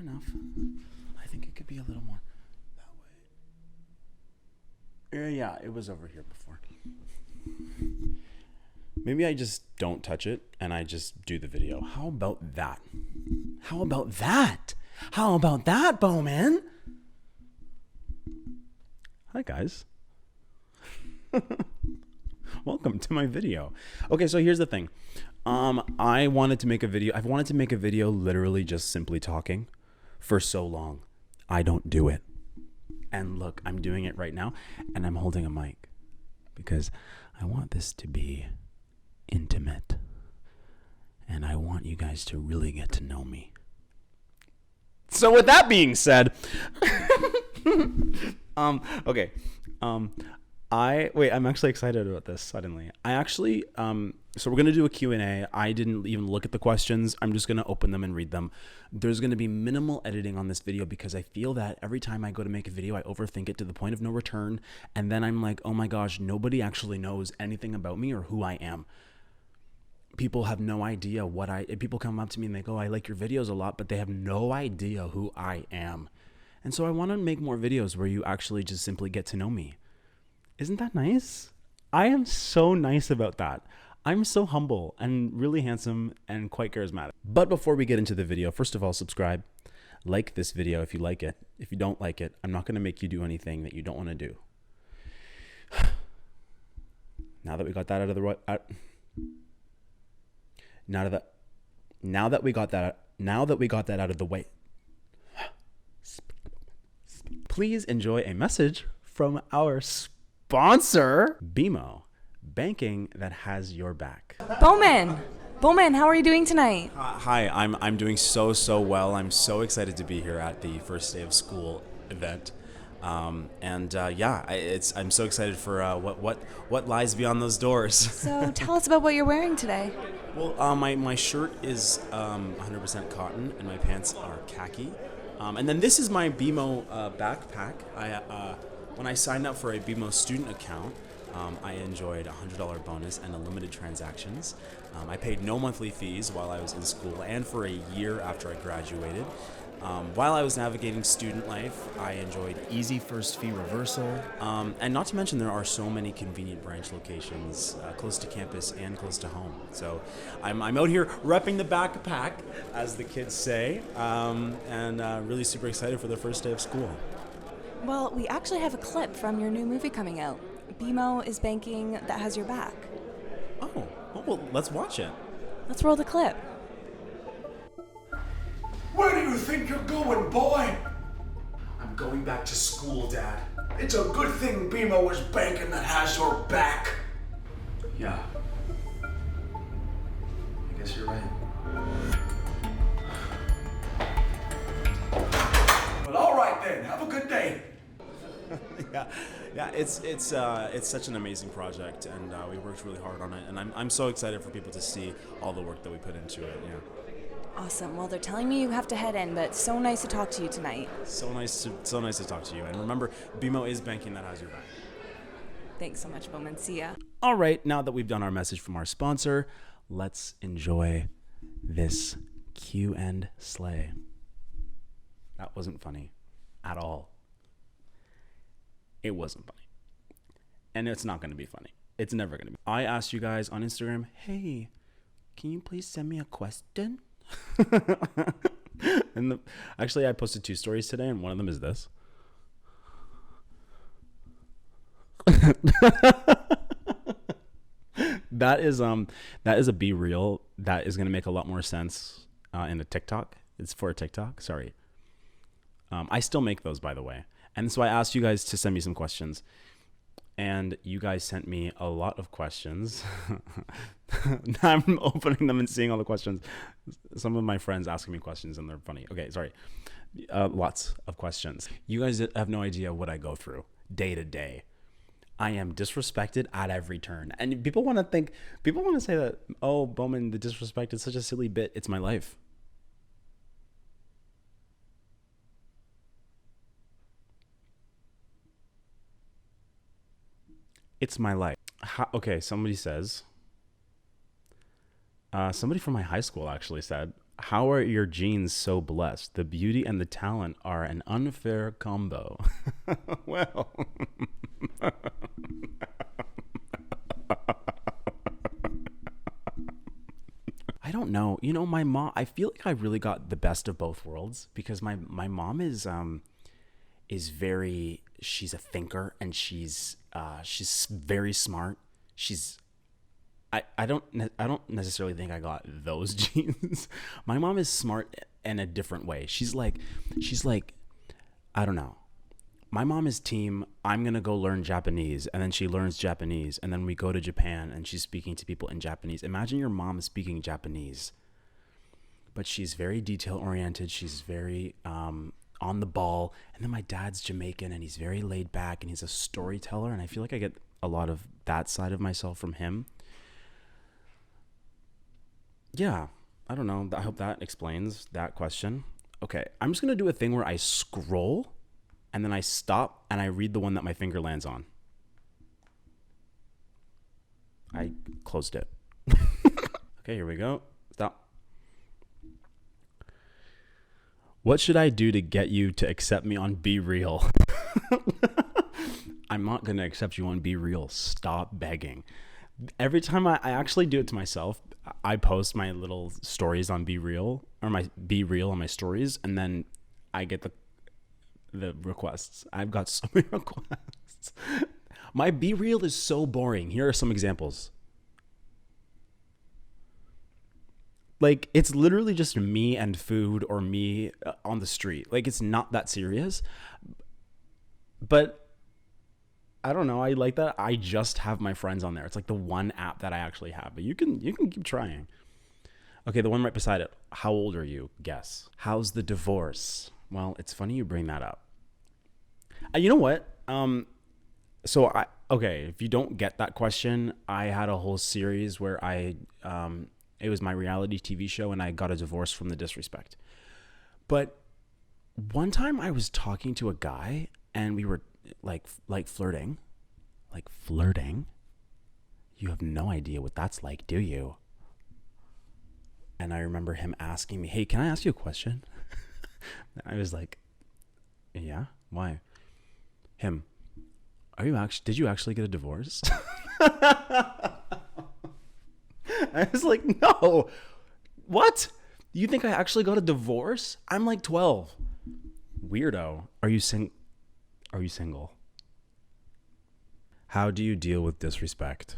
enough? I think it could be a little more that way. Yeah, it was over here before. Maybe I just don't touch it and I just do the video. How about that? How about that? How about that, Bowman? Hi, guys. Welcome to my video. Okay, so here's the thing. I wanted to make a video. I've wanted to make a video literally just simply talking for so long. I don't do it. And look, I'm doing it right now and I'm holding a mic because I want this to be intimate. And I want you guys to really get to know me. So with that being said, okay. I'm actually excited about this suddenly. So we're going to do a Q&A. I didn't even look at the questions. I'm just going to open them and read them. There's going to be minimal editing on this video because I feel that every time I go to make a video, I overthink it to the point of no return. And then I'm like, oh my gosh, nobody actually knows anything about me or who I am. People have no idea people come up to me and they go, I like your videos a lot, but they have no idea who I am. And so I want to make more videos where you actually just simply get to know me. Isn't that nice? I am so nice about that. I'm so humble and really handsome and quite charismatic. But before we get into the video, first of all, subscribe, like this video if you like it. If you don't like it, I'm not going to make you do anything that you don't want to do. Now that we got that out of the way, now that we got that out of the way, please enjoy a message from our sponsor, BMO, banking that has your back. Bowman, how are you doing tonight? Hi, I'm doing so well. I'm so excited to be here at the first day of school event. I'm so excited for what lies beyond those doors. So tell us about what you're wearing today. Well, my shirt is 100% cotton and my pants are khaki. And then this is my BMO backpack. When I signed up for a BMO student account, I enjoyed a $100 bonus and unlimited transactions. I paid no monthly fees while I was in school and for a year after I graduated. While I was navigating student life, I enjoyed easy first fee reversal. And not to mention there are so many convenient branch locations close to campus and close to home. So I'm out here repping the backpack, as the kids say, and really super excited for the first day of school. Well, we actually have a clip from your new movie coming out. BMO is banking that has your back. Oh, well, let's watch it. Let's roll the clip. Where do you think you're going, boy? I'm going back to school, Dad. It's a good thing BMO is banking that has your back. Yeah. I guess you're right. Well, all right then. Have a good day. Yeah. It's such an amazing project, and we worked really hard on it, and I'm so excited for people to see all the work that we put into it. Yeah. Awesome. Well, they're telling me you have to head in, but so nice to talk to you tonight. So nice to talk to you. And remember, BMO is banking that has your back. Thanks so much, Bowman. See ya. All right, now that we've done our message from our sponsor, let's enjoy this Q and slay. That wasn't funny at all. It wasn't funny. And it's not going to be funny. It's never going to be. I asked you guys on Instagram, hey, can you please send me a question? And actually, I posted 2 stories today, and one of them is this. That is a Be Real that is going to make a lot more sense in a TikTok. It's for a TikTok. Sorry. I still make those, by the way. And so I asked you guys to send me some questions. And you guys sent me a lot of questions. Now I'm opening them and seeing all the questions. Some of my friends asking me questions and they're funny. Okay, sorry. Lots of questions. You guys have no idea what I go through day to day. I am disrespected at every turn. And people want to say that, oh, Bowman, the disrespect is such a silly bit. It's my life. It's my life. Okay, somebody says, somebody from my high school actually said, How are your genes so blessed? The beauty and the talent are an unfair combo. Well, I don't know. You know, my mom, I feel like I really got the best of both worlds because my mom is very, she's a thinker, and she's very smart. She's I don't necessarily think I got those genes. My mom is smart in a different way. She's like I don't know. My mom is team, I'm going to go learn Japanese, and then she learns Japanese, and then we go to Japan and she's speaking to people in Japanese. Imagine your mom speaking Japanese. But she's very detail oriented. She's very on the ball. And then my dad's Jamaican, and he's very laid back, and he's a storyteller, and I feel like I get a lot of that side of myself from him. Yeah, I don't know. I hope that explains that question. Okay, I'm just going to do a thing where I scroll and then I stop and I read the one that my finger lands on. I closed it. Okay, here we go. Stop. What should I do to get you to accept me on Be Real? I'm not going to accept you on Be Real. Stop begging. Every time I actually do it to myself, I post my little stories on Be Real, or my Be Real on my stories, and then I get the requests. I've got so many requests. My Be Real is so boring. Here are some examples. Like, it's literally just me and food, or me on the street. Like, it's not that serious. But I don't know. I like that I just have my friends on there. It's like the one app that I actually have. But you can keep trying. Okay, the one right beside it. How old are you? Guess. How's the divorce? Well, it's funny you bring that up. You know what? Okay, if you don't get that question, I had a whole series where it was my reality TV show, and I got a divorce from the disrespect. But one time I was talking to a guy, and we were like flirting. You have no idea what that's like, do you? And I remember him asking me, "Hey, can I ask you a question?" I was like, "Yeah, why?" Him, did you actually get a divorce? I was like, "No. What? You think I actually got a divorce? I'm like 12. Weirdo. Are you single? How do you deal with disrespect?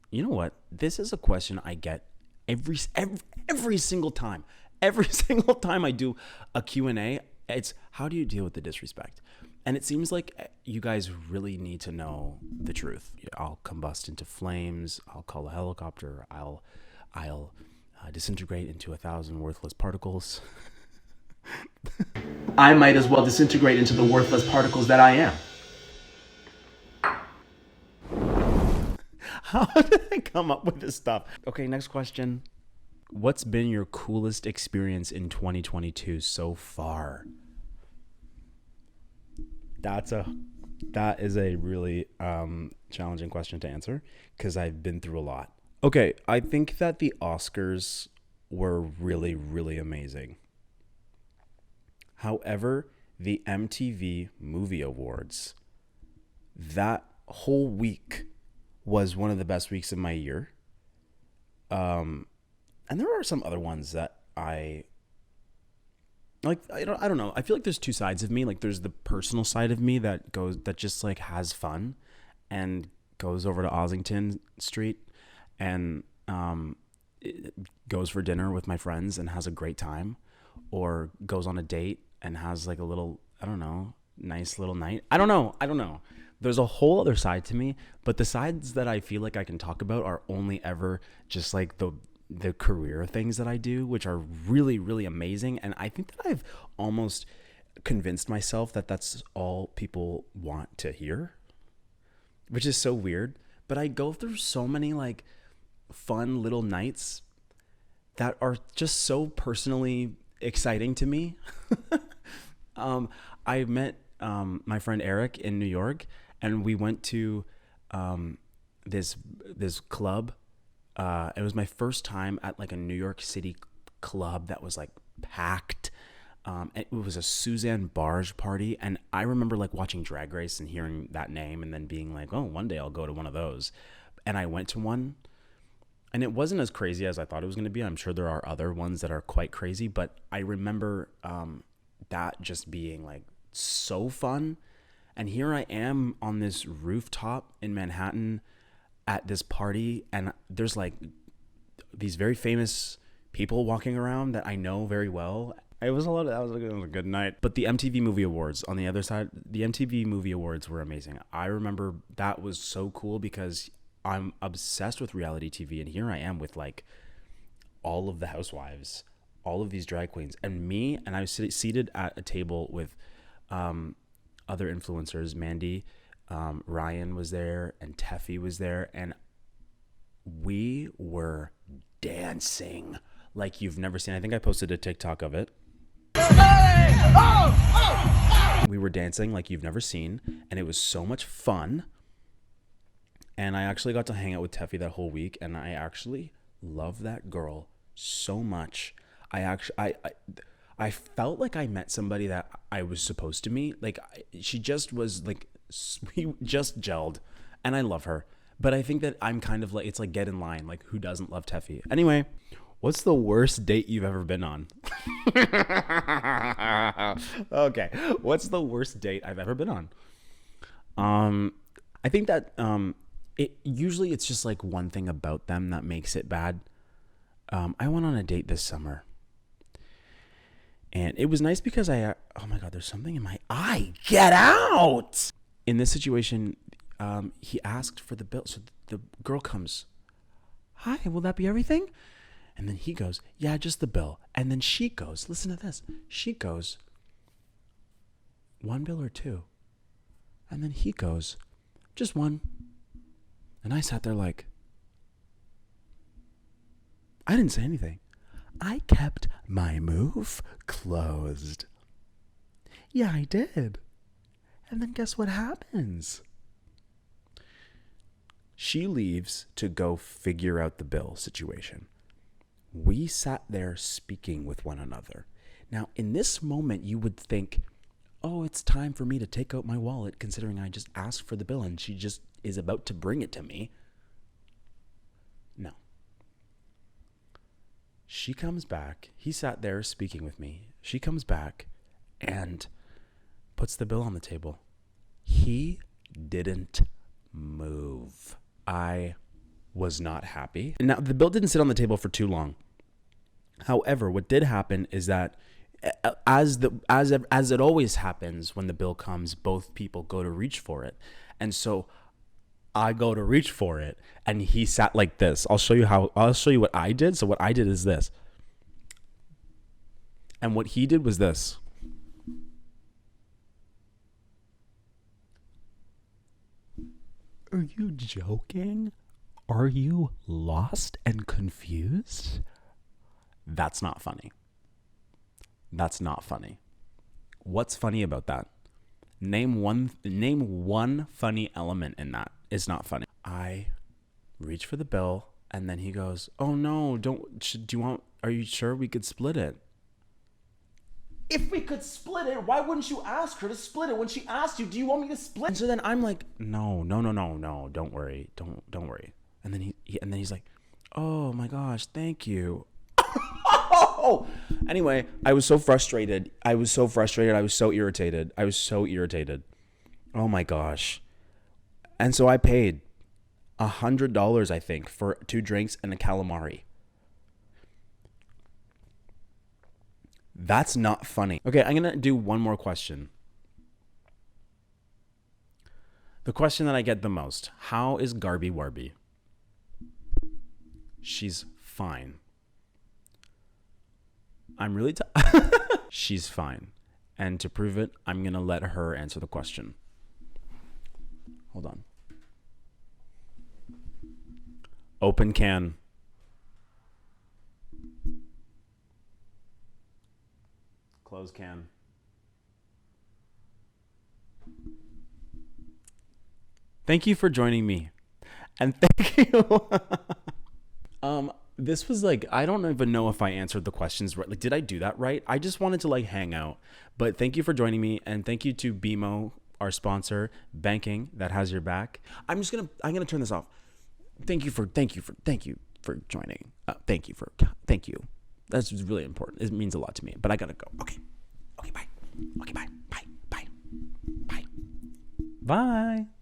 You know what? This is a question I get every single time. Every single time I do a Q&A, it's how do you deal with the disrespect? And it seems like you guys really need to know the truth. I'll combust into flames. I'll call a helicopter. I'll disintegrate into 1,000 worthless particles. I might as well disintegrate into the worthless particles that I am. How did I come up with this stuff? Okay, next question. What's been your coolest experience in 2022 so far? That is a really challenging question to answer because I've been through a lot. Okay, I think that the Oscars were really, really amazing. However, the MTV Movie Awards, that whole week was one of the best weeks of my year. And there are some other ones that I like. I don't know. I feel like there's two sides of me. Like, there's the personal side of me that just like has fun and goes over to Ossington Street and goes for dinner with my friends and has a great time, or goes on a date and has like a little, I don't know, nice little night. I don't know. There's a whole other side to me, but the sides that I feel like I can talk about are only ever just like the career things that I do, which are really, really amazing. And I think that I've almost convinced myself that that's all people want to hear, which is so weird. But I go through so many like fun little nights that are just so personally exciting to me. I met my friend Eric in New York, and we went to this club. It was my first time at like a New York City club that was like packed. It was a Suzanne Barge party, and I remember like watching Drag Race and hearing that name and then being like, oh, one day I'll go to one of those. And I went to one, and it wasn't as crazy as I thought it was going to be. I'm sure there are other ones that are quite crazy, but I remember that just being like so fun. And here I am on this rooftop in Manhattan at this party, and there's like these very famous people walking around that I know very well. It was a good night. But the MTV Movie Awards on the other side, the MTV Movie Awards were amazing. I remember that was so cool because I'm obsessed with reality TV, and here I am with like all of the housewives, all of these drag queens, and me, and I was seated at a table with other influencers. Mandy, Ryan was there, and Teffy was there, and we were dancing like you've never seen. I think I posted a TikTok of it. We were dancing like you've never seen, and it was so much fun. And I actually got to hang out with Teffy that whole week, and I actually love that girl so much. I felt like I met somebody that I was supposed to meet. Like she just was like, we just gelled, and I love her. But I think that I'm kind of like, it's like get in line. Like who doesn't love Teffy? Anyway, what's the worst date you've ever been on? Okay, what's the worst date I've ever been on? I think that usually it's just like one thing about them that makes it bad. I went on a date this summer, and it was nice because oh my God, there's something in my eye. Get out! In this situation, he asked for the bill. So the girl comes, hi, will that be everything? And then he goes, yeah, just the bill. And then she goes, listen to this. She goes, one bill or two? And then he goes, just one. And I sat there like, I didn't say anything. I kept my move closed. Yeah, I did. And then guess what happens? She leaves to go figure out the bill situation. We sat there speaking with one another. Now, in this moment, you would think, oh, it's time for me to take out my wallet, considering I just asked for the bill and she just is about to bring it to me. No. She comes back. He sat there speaking with me. She comes back and puts the bill on the table. He didn't move. I was not happy. Now, the bill didn't sit on the table for too long. However, what did happen is that as it always happens when the bill comes, both people go to reach for it. And so I go to reach for it, and he sat like this. I'll show you what I did. So what I did is this. And what he did was this. Are you joking? Are you lost and confused? That's not funny. That's not funny. What's funny about that? Name one funny element in that. It's not funny. I reach for the bill, and then he goes, "Oh no, are you sure we could split it?" If we could split it, why wouldn't you ask her to split it when she asked you, "Do you want me to split?" And so then I'm like, "No, don't worry. Don't worry." And then he's like, "Oh my gosh, thank you." Anyway, I was so frustrated. I was so irritated. Oh my gosh. And so I paid $100, I think, for 2 drinks and a calamari. That's not funny. Okay, I'm going to do one more question. The question that I get the most. How is Garby Warby? She's fine. She's fine. And to prove it, I'm going to let her answer the question. Hold on. Open can. Close can. Thank you for joining me. And thank you. This was like, I don't even know if I answered the questions right. Like, did I do that right? I just wanted to like hang out. But thank you for joining me, and thank you to BMO, our sponsor, banking that has your back. I'm gonna turn this off. Thank you for joining. Thank you. That's really important. It means a lot to me. But I gotta go. Okay, bye. Okay, bye. Bye. Bye. Bye.